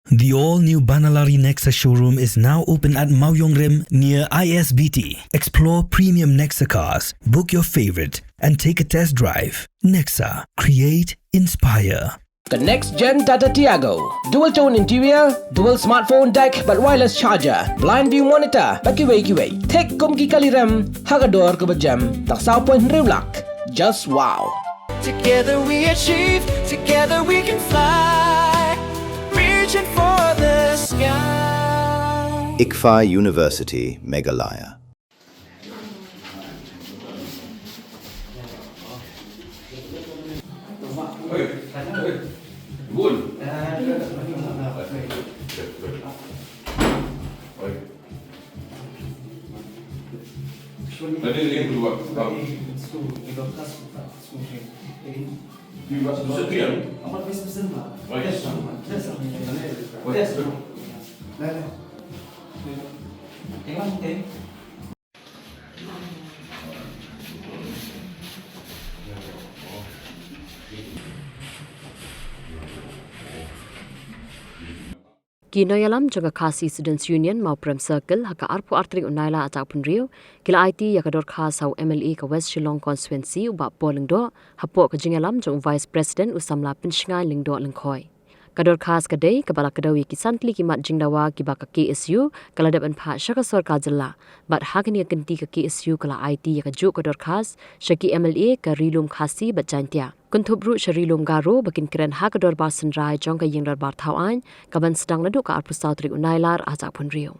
The all-new Banalari Nexa showroom is now open at Mauyongrim near ISBT. Explore premium Nexa cars, book your favorite, and take a test drive. Nexa. Create, inspire. The next-gen Tata Tiago. Dual-tone interior, dual smartphone deck but wireless charger, blind view monitor, bakiway. Tek kum ki kaliram, hagador ke bejam, tak sao point riulak. Just wow. Together we achieve, together we can fly, reaching for the sky. ICFA University, Meghalaya. Kinoyalam jaga Khasi Students Union mau Prem Circle haka arpu artri unaila ataupun Rio kila Aiti yakador khas hau MLA ke West Shillong constituency ubak po Lyngdoh hapo ke Jingdawa jong Vice President usamla penshingai Lyngdoh Lengkhoi. Kador khas kadai kepala kedawi kisantli kimat Jingdawa kibaka KSU kala dapat pha syaka sorkar jella bat hakni kenti ke KSU kala Aiti yakajuk kador khas syaki MLA ke Rilum Khasi bat jantia. Kuntubru Sharilum Garo bakin keren hakador bar senrai jong ka yingdar bar thawan kaban sedang laduk ka arpu sautri unailar ajak pun Rio.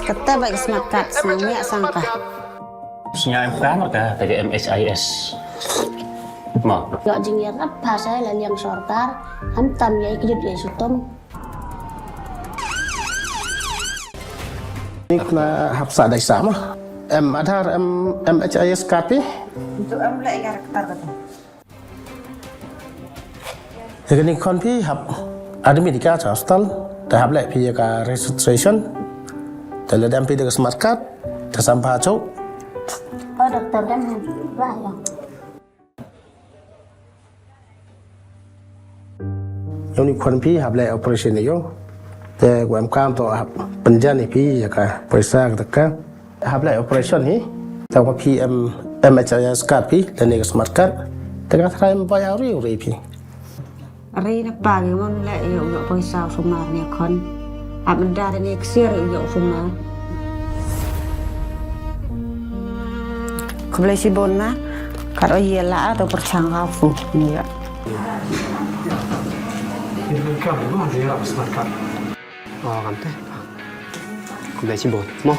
Kata bagi smart card senangnya sangka. Sinya MK mereka dari MHIS. Mau? Gak jingir apa saya lalu yang sortar, hantam ya ikut ya sutom. Ini kena hapsa dari sama. Ada MHIS KP. Untuk mulai karakter kata. Jadi kon pi hap ada medika hostel, dah hap lek pi ka registration. Kalau dah pi dengan smart card, dah sampah cok. Oh dokter dan bahaya. Yang ni kon pi hap lek operation ni yo.แต่ความกล้ามตัวครับปัญญาในพี่อยากไปสร้างตะกันหาบไลโอเปอเรชั่นนี้แต่ว่าพี่MHIS cardพี่และนี่ก็สมาร์ทการ์ดแต่ก็ทำไปเอาเรื่องอะไรพี่ Ri nak pagi mon le yo yo poisa sumar ni kon. Abenda dan eksir yo sumar. Kembali si bona karo yela atau percanggafu ni ya. Ini kan memang dia harus smart card. Oh, kan teh. Kembali si bon. Mau?